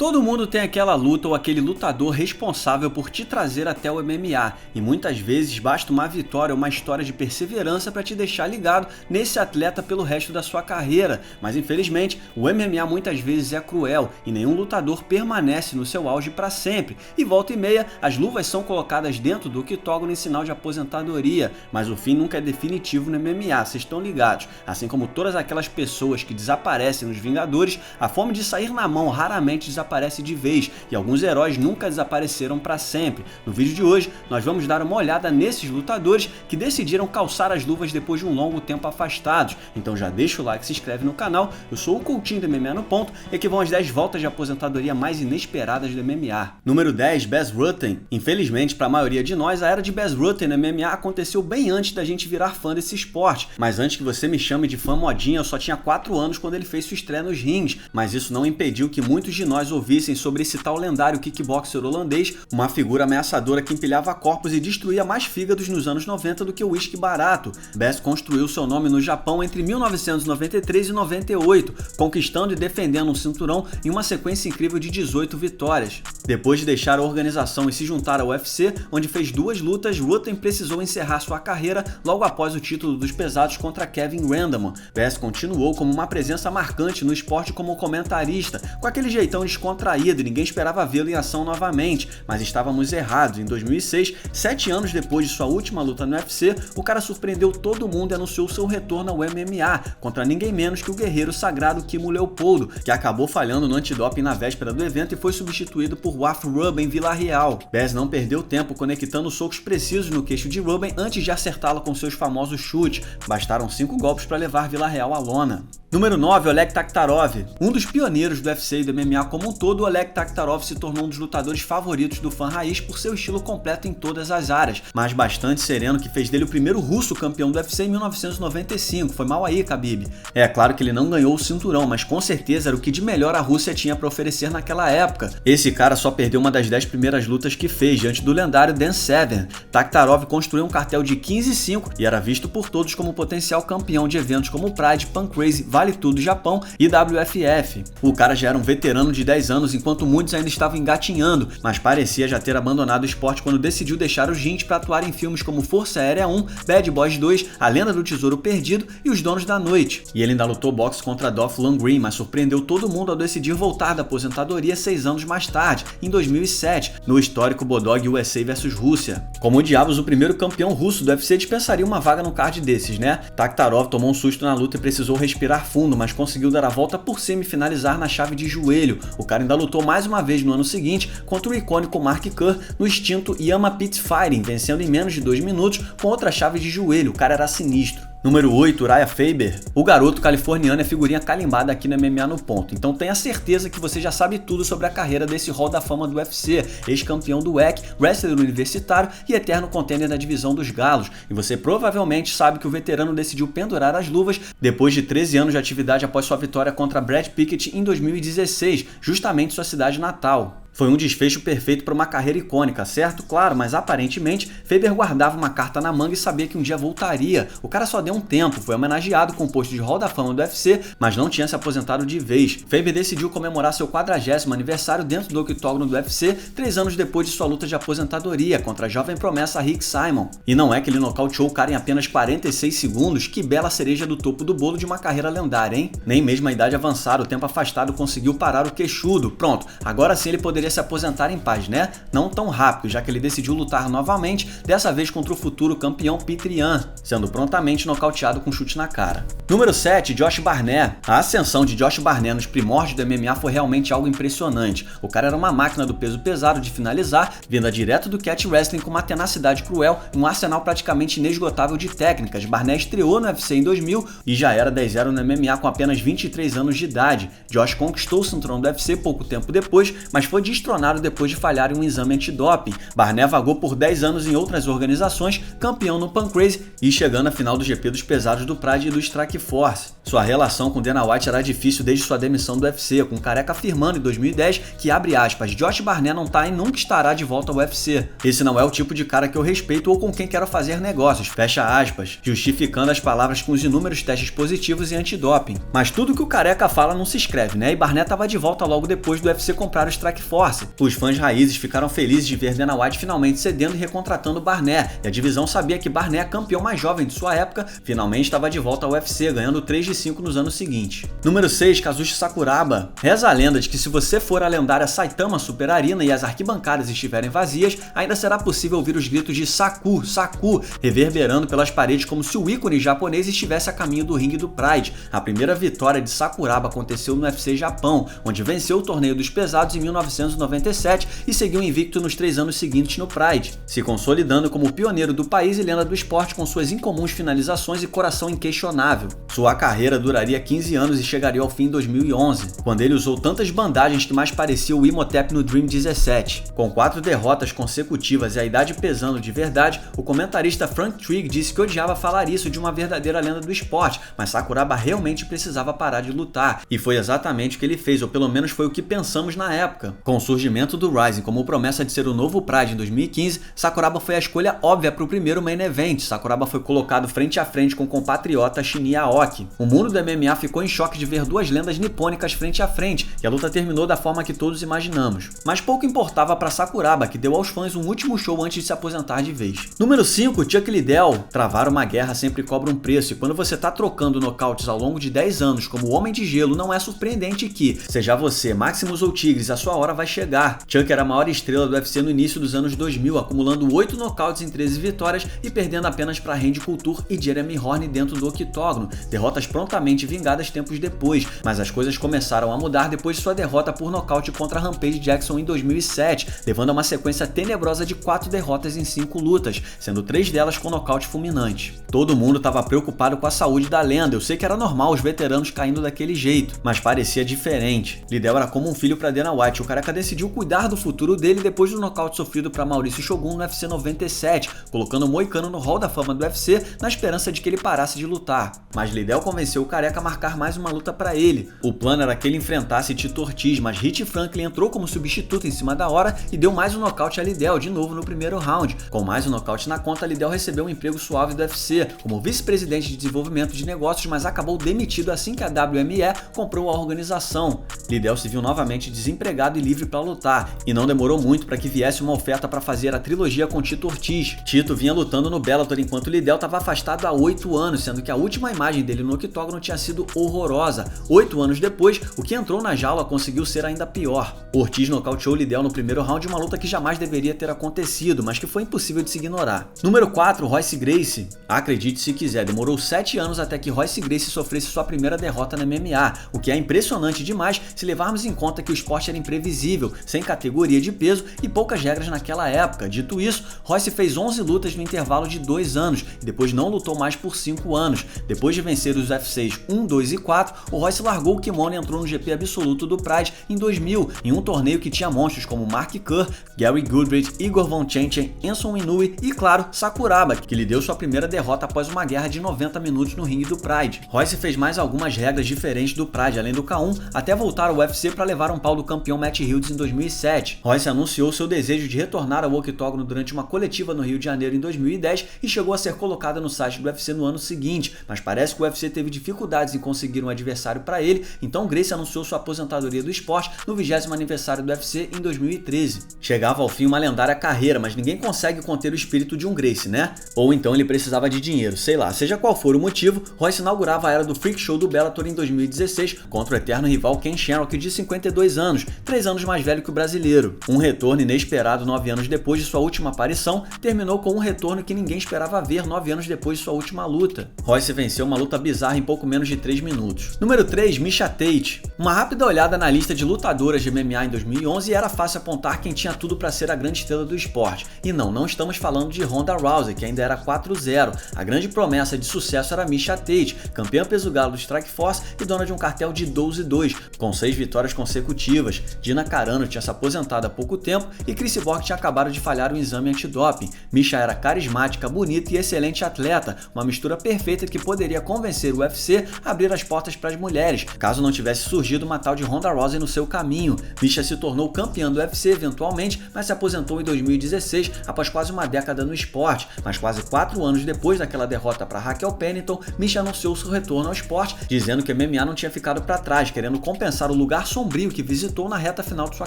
Todo mundo tem aquela luta ou aquele lutador responsável por te trazer até o MMA, e muitas vezes basta uma vitória ou uma história de perseverança para te deixar ligado nesse atleta pelo resto da sua carreira. Mas infelizmente, o MMA muitas vezes é cruel e nenhum lutador permanece no seu auge para sempre. E volta e meia, as luvas são colocadas dentro do octógono em sinal de aposentadoria, mas o fim nunca é definitivo no MMA, vocês estão ligados. Assim como todas aquelas pessoas que desaparecem nos Vingadores, a fome de sair na mão raramente desaparece de vez, e alguns heróis nunca desapareceram para sempre. No vídeo de hoje, nós vamos dar uma olhada nesses lutadores que decidiram calçar as luvas depois de um longo tempo afastados. Então já deixa o like e se inscreve no canal. Eu sou o Coutinho do MMA no Ponto, e aqui vão as 10 voltas de aposentadoria mais inesperadas do MMA. Número 10, Bas Rutten. Infelizmente, para a maioria de nós, a era de Bas Rutten no MMA aconteceu bem antes da gente virar fã desse esporte. Mas antes que você me chame de fã modinha, eu só tinha 4 anos quando ele fez sua estreia nos rings, mas isso não impediu que muitos de nós ouvissem sobre esse tal lendário kickboxer holandês, uma figura ameaçadora que empilhava corpos e destruía mais fígados nos anos 90 do que o uísque barato. Bas construiu seu nome no Japão entre 1993 e 98, conquistando e defendendo um cinturão em uma sequência incrível de 18 vitórias. Depois de deixar a organização e se juntar ao UFC, onde fez 2 lutas, Rutten precisou encerrar sua carreira logo após o título dos pesados contra Kevin Randleman. Bas continuou como uma presença marcante no esporte como comentarista, com aquele jeitão descontraído e ninguém esperava vê-lo em ação novamente, mas estávamos errados. Em 2006, 7 anos depois de sua última luta no UFC, o cara surpreendeu todo mundo e anunciou seu retorno ao MMA, contra ninguém menos que o guerreiro sagrado Kimo Leopoldo, que acabou falhando no antidoping na véspera do evento e foi substituído por Waf Ruben Villarreal. Bas não perdeu tempo conectando socos precisos no queixo de Ruben antes de acertá-lo com seus famosos chutes. Bastaram 5 golpes para levar Villarreal à lona. Número 9, Oleg Taktarov. Um dos pioneiros do UFC e do MMA como um todo, Oleg Taktarov se tornou um dos lutadores favoritos do fã raiz por seu estilo completo em todas as áreas, mas bastante sereno, que fez dele o primeiro russo campeão do UFC em 1995. Foi mal aí, Khabib. É claro que ele não ganhou o cinturão, mas com certeza era o que de melhor a Rússia tinha para oferecer naquela época. Esse cara só perdeu uma das 10 primeiras lutas que fez, diante do lendário Dan Severn. Taktarov construiu um cartel de 15-5 e era visto por todos como potencial campeão de eventos como Pride, Pancrase, Vale Tudo Japão e WFF. O cara já era um veterano de 10 anos, enquanto muitos ainda estavam engatinhando, mas parecia já ter abandonado o esporte quando decidiu deixar os rings para atuar em filmes como Força Aérea 1, Bad Boys 2, A Lenda do Tesouro Perdido e Os Donos da Noite. E ele ainda lutou boxe contra Dolph Lundgren, mas surpreendeu todo mundo ao decidir voltar da aposentadoria 6 anos mais tarde, em 2007, no histórico Bodog USA vs Rússia. Como diabos, o primeiro campeão russo do UFC dispensaria uma vaga no card desses, né? Taktarov tomou um susto na luta e precisou respirar fundo, mas conseguiu dar a volta por cima e finalizar na chave de joelho. O cara ainda lutou mais uma vez no ano seguinte contra o icônico Mark Kerr no extinto Yama Pit Fighting, vencendo em menos de 2 minutos com outra chave de joelho. O cara era sinistro. Número 8, Uriah Faber. O garoto californiano é figurinha carimbada aqui no MMA no Ponto, então tenha certeza que você já sabe tudo sobre a carreira desse Hall da Fama do UFC, ex-campeão do WEC, wrestler universitário e eterno contender da divisão dos galos, e você provavelmente sabe que o veterano decidiu pendurar as luvas depois de 13 anos de atividade após sua vitória contra Brad Pickett em 2016, justamente sua cidade natal. Foi um desfecho perfeito para uma carreira icônica, certo? Claro, mas aparentemente Faber guardava uma carta na manga e sabia que um dia voltaria. O cara só deu um tempo, foi homenageado com o posto de Hall da Fama do UFC, mas não tinha se aposentado de vez. Faber decidiu comemorar seu 40º aniversário dentro do octógono do UFC 3 anos depois de sua luta de aposentadoria contra a jovem promessa Rick Simon. E não é que ele nocauteou o cara em apenas 46 segundos, que bela cereja do topo do bolo de uma carreira lendária, hein? Nem mesmo a idade avançada, o tempo afastado conseguiu parar o queixudo. Pronto, agora sim ele poderia se aposentar em paz, né? Não tão rápido, já que ele decidiu lutar novamente, dessa vez contra o futuro campeão Petr Yan, sendo prontamente nocauteado com um chute na cara. Número 7, Josh Barnett. A ascensão de Josh Barnett nos primórdios do MMA foi realmente algo impressionante. O cara era uma máquina do peso pesado de finalizar, vinda direto do catch wrestling com uma tenacidade cruel e um arsenal praticamente inesgotável de técnicas. Barnett estreou no UFC em 2000 e já era 10-0 no MMA com apenas 23 anos de idade. Josh conquistou o cinturão do UFC pouco tempo depois, mas foi destronado depois de falhar em um exame antidoping. Barnett vagou por 10 anos em outras organizações, campeão no Pancrase e chegando à final do GP dos pesados do Pride e do Strikeforce. Sua relação com Dana White era difícil desde sua demissão do UFC, com o Careca afirmando em 2010 que, abre aspas, Josh Barnett não tá e nunca estará de volta ao UFC. Esse não é o tipo de cara que eu respeito ou com quem quero fazer negócios, fecha aspas, justificando as palavras com os inúmeros testes positivos e antidoping. Mas tudo que o Careca fala não se escreve, né? E Barnett tava de volta logo depois do UFC comprar o Strikeforce. Os fãs raízes ficaram felizes de ver Dana White finalmente cedendo e recontratando Barnett, e a divisão sabia que Barnett, campeão mais jovem de sua época, finalmente estava de volta ao UFC, ganhando 3 de 5 nos anos seguintes. Número 6, Kazushi Sakuraba. Reza a lenda de que se você for à lendária Saitama Super Arena e as arquibancadas estiverem vazias, ainda será possível ouvir os gritos de Saku, Saku, reverberando pelas paredes como se o ícone japonês estivesse a caminho do ringue do Pride. A primeira vitória de Sakuraba aconteceu no UFC Japão, onde venceu o torneio dos pesados em 1997 e seguiu invicto nos 3 anos seguintes no Pride, se consolidando como pioneiro do país e lenda do esporte com suas incomuns finalizações e coração inquestionável. Sua carreira duraria 15 anos e chegaria ao fim em 2011, quando ele usou tantas bandagens que mais parecia o Imhotep no Dream 17. Com 4 derrotas consecutivas e a idade pesando de verdade, o comentarista Frank Trigg disse que odiava falar isso de uma verdadeira lenda do esporte, mas Sakuraba realmente precisava parar de lutar, e foi exatamente o que ele fez, ou pelo menos foi o que pensamos na época. Com o surgimento do Rising como promessa de ser o novo Pride em 2015, Sakuraba foi a escolha óbvia para o primeiro main event. Sakuraba foi colocado frente a frente com o compatriota Shinya Aoki. O mundo do MMA ficou em choque de ver 2 lendas nipônicas frente a frente, e a luta terminou da forma que todos imaginamos. Mas pouco importava para Sakuraba, que deu aos fãs um último show antes de se aposentar de vez. Número 5, Chuck Liddell. Travar uma guerra sempre cobra um preço, e quando você tá trocando nocautes ao longo de 10 anos como o Homem de Gelo, não é surpreendente que, seja você, Maximus ou Tigres, a sua hora vai chegar. Chuck era a maior estrela do UFC no início dos anos 2000, acumulando 8 nocautes em 13 vitórias e perdendo apenas para Randy Couture e Jeremy Horn dentro do octógono, derrotas prontamente vingadas tempos depois, mas as coisas começaram a mudar depois de sua derrota por nocaute contra Rampage Jackson em 2007, levando a uma sequência tenebrosa de 4 derrotas em 5 lutas, sendo 3 delas com nocaute fulminante. Todo mundo estava preocupado com a saúde da lenda, eu sei que era normal os veteranos caindo daquele jeito, mas parecia diferente. Liddell era como um filho para Dana White, o Careca decidiu cuidar do futuro dele depois do nocaute sofrido para Mauricio Shogun no UFC 97, colocando o Moicano no Hall da Fama do UFC na esperança de que ele parasse de lutar. Mas Liddell convenceu o Careca a marcar mais uma luta para ele. O plano era que ele enfrentasse Tito Ortiz, mas Rich Franklin entrou como substituto em cima da hora e deu mais um nocaute a Liddell de novo no primeiro round. Com mais um nocaute na conta, Liddell recebeu um emprego suave do UFC como vice-presidente de desenvolvimento de negócios, mas acabou demitido assim que a WME comprou a organização. Liddell se viu novamente desempregado e livre para lutar, e não demorou muito para que viesse uma oferta para fazer a trilogia com Tito Ortiz. Tito vinha lutando no Bellator enquanto Liddell estava afastado há 8 anos, sendo que a última imagem dele no octógono tinha sido horrorosa. 8 anos depois, o que entrou na jaula conseguiu ser ainda pior. Ortiz nocauteou Liddell no primeiro round, uma luta que jamais deveria ter acontecido, mas que foi impossível de se ignorar. Número 4, Royce Gracie. Acredite se quiser, demorou 7 anos até que Royce Gracie sofresse sua primeira derrota na MMA, o que é impressionante demais se levarmos em conta que o esporte era imprevisível, sem categoria de peso e poucas regras naquela época. Dito isso, Royce fez 11 lutas no intervalo de 2 anos e depois não lutou mais por 5 anos. Depois de vencer os UFCs 1, 2 e 4, o Royce largou o kimono e entrou no GP absoluto do Pride em 2000, em um torneio que tinha monstros como Mark Kerr, Gary Goodridge, Igor Von Chenchen, Enson Inoue e, claro, Sakuraba, que lhe deu sua primeira derrota após uma guerra de 90 minutos no ringue do Pride. Royce fez mais algumas regras diferentes do Pride, além do K1, até voltar ao UFC para levar um pau do campeão Matt Hughes em 2007. Royce anunciou seu desejo de retornar ao octógono durante uma coletiva no Rio de Janeiro em 2010 e chegou a ser colocado no site do UFC no ano seguinte, mas parece que o UFC teve dificuldades em conseguir um adversário para ele, então Gracie anunciou sua aposentadoria do esporte no 20º aniversário do UFC em 2013. Chegava ao fim uma lendária carreira, mas ninguém consegue conter o espírito de um Gracie, né? Ou então ele precisava de dinheiro, sei lá. Seja qual for o motivo, Royce inaugurava a era do Freak Show do Bellator em 2016 contra o eterno rival Ken Shamrock de 52 anos, 3 anos mais velho que o brasileiro. Um retorno inesperado 9 anos depois de sua última aparição, terminou com um retorno que ninguém esperava ver 9 anos depois de sua última luta. Royce venceu uma luta bizarra em pouco menos de 3 minutos. Número 3, Miesha Tate. Uma rápida olhada na lista de lutadoras de MMA em 2011 e era fácil apontar quem tinha tudo para ser a grande estrela do esporte. E não estamos falando de Ronda Rousey, que ainda era 4-0. A grande promessa de sucesso era Miesha Tate, campeã peso galo do Strikeforce e dona de um cartel de 12-2, com 6 vitórias consecutivas. Gina Carano tinha se aposentado há pouco tempo e Cris Cyborg tinha acabado de falhar um exame antidoping. Misha era carismática, bonita e excelente atleta, uma mistura perfeita que poderia convencer o UFC a abrir as portas para as mulheres, caso não tivesse surgido uma tal de Ronda Rousey no seu caminho. Misha se tornou campeã do UFC eventualmente, mas se aposentou em 2016 após quase uma década no esporte. Mas quase 4 anos depois daquela derrota para Raquel Pennington, Misha anunciou seu retorno ao esporte, dizendo que o MMA não tinha ficado para trás, querendo compensar o lugar sombrio que visitou na reta final de sua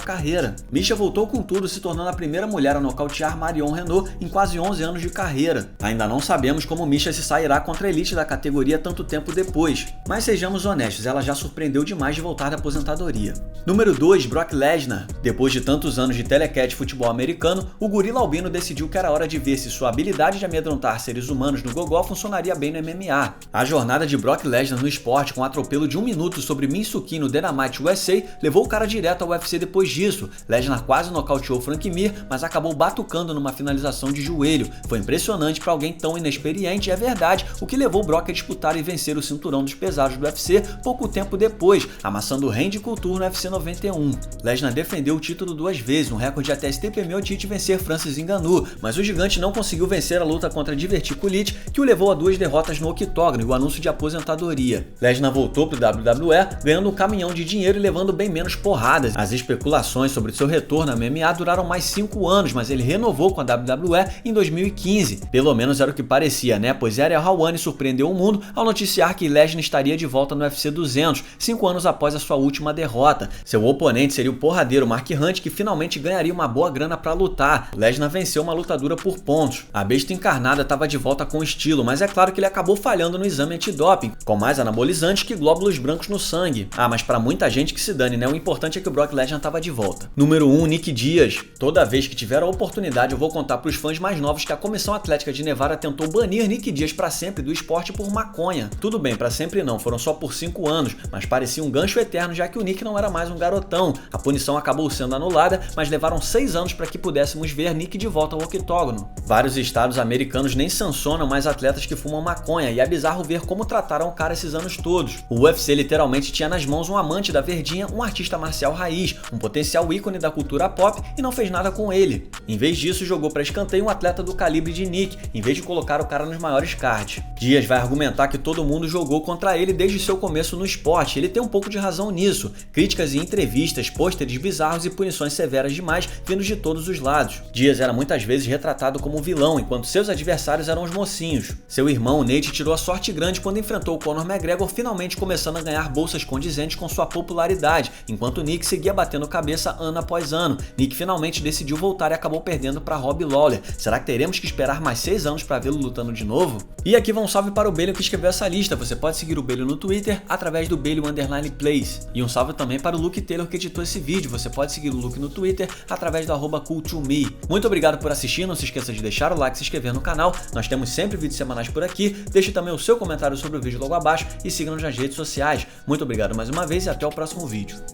carreira. Misha voltou com tudo, se tornando a primeira mulher a nocautear Marion Renault em quase 11 anos de carreira. Ainda não sabemos como Misha se sairá contra a elite da categoria tanto tempo depois, mas sejamos honestos, ela já surpreendeu demais de voltar da aposentadoria. Número 2, Brock Lesnar. Depois de tantos anos de telecat futebol americano, o gorila albino decidiu que era hora de ver se sua habilidade de amedrontar seres humanos no gogó funcionaria bem no MMA. A jornada de Brock Lesnar no esporte, com um atropelo de 1 minuto sobre Min Soo Kim no Dynamite USA, levou o cara direto ao UFC depois disso. Lesnar quase nocauteou Frank Mir, mas acabou batucando numa finalização de joelho. Foi impressionante para alguém tão inexperiente, é verdade, o que levou Brock a disputar e vencer o cinturão dos pesados do UFC pouco tempo depois, amassando Randy Couture no UFC 91. Lesnar defendeu o título 2 vezes, um recorde até Stipe Miocic vencer Francis Ngannou, mas o gigante não conseguiu vencer a luta contra Diverticulic, que o levou a 2 derrotas no octógono e o anúncio de aposentadoria. Lesnar voltou pro WWE, ganhando um caminhão de dinheiro e levando bem menos porradas. As especulações sobre seu retorno ao MMA duraram mais 5 anos, mas ele renovou com a WWE em 2015. Pelo menos era o que parecia, né? Pois Ariel Helwani surpreendeu o mundo ao noticiar que Lesnar estaria de volta no UFC 200, 5 anos após a sua última derrota. Seu oponente seria o porradeiro Mark Hunt, que finalmente ganharia uma boa grana para lutar. Lesnar venceu uma luta dura por pontos. A besta encarnada estava de volta com estilo, mas é claro que ele acabou falhando no exame antidoping, com mais anabolizantes que glóbulos brancos no sangue. Mas para muita gente que se dane, né? O importante é que o Brock Lesnar estava de volta. Número 1, Nick Diaz. Toda vez que tiver a oportunidade, eu vou contar para os fãs mais novos que a Comissão Atlética de Nevada tentou banir Nick Diaz para sempre do esporte por maconha. Tudo bem, para sempre não, foram só por 5 anos, mas parecia um gancho eterno, já que o Nick não era mais um garotão. A punição acabou sendo anulada, mas levaram 6 anos para que pudéssemos ver Nick de volta ao octógono. Vários estados americanos nem sancionam mais atletas que fumam maconha, e é bizarro ver como trataram o cara esses anos todos. O UFC literalmente tinha nas mãos um amante da verdinha, um artista marcial raiz, um potencial ícone da cultura pop, e não fez nada com ele. Em vez disso, jogou para escanteio um atleta do calibre de Nick, em vez de colocar o cara nos maiores cards. Diaz vai argumentar que todo mundo jogou contra ele desde seu começo no esporte, ele tem um pouco de razão nisso. Críticas e entrevistas, pôsteres bizarros e punições severas demais vindos de todos os lados. Diaz era muitas vezes retratado como um vilão, enquanto seus adversários eram os mocinhos. Seu irmão Nate tirou a sorte grande quando enfrentou Conor McGregor, finalmente começando a ganhar bolsas condizentes com sua popularidade, enquanto Nick seguia batendo cabeça ano após ano. Nick finalmente decidiu voltar e acabou perdendo para Robbie Lawler. Será que teremos que esperar mais 6 anos para vê-lo lutando de novo? E aqui vai um salve para o Belio que escreveu essa lista. Você pode seguir o Belio no Twitter através do Belio_Plays. E um salve também para o Luke Taylor que editou esse vídeo. Você pode seguir o Luke no Twitter através do @cool2me. Muito obrigado por assistir, não se esqueça de deixar o like e se inscrever no canal. Nós temos sempre vídeos semanais por aqui. Deixe também o seu comentário sobre o vídeo logo abaixo e siga-nos nas redes sociais. Muito obrigado mais uma vez e até o próximo vídeo.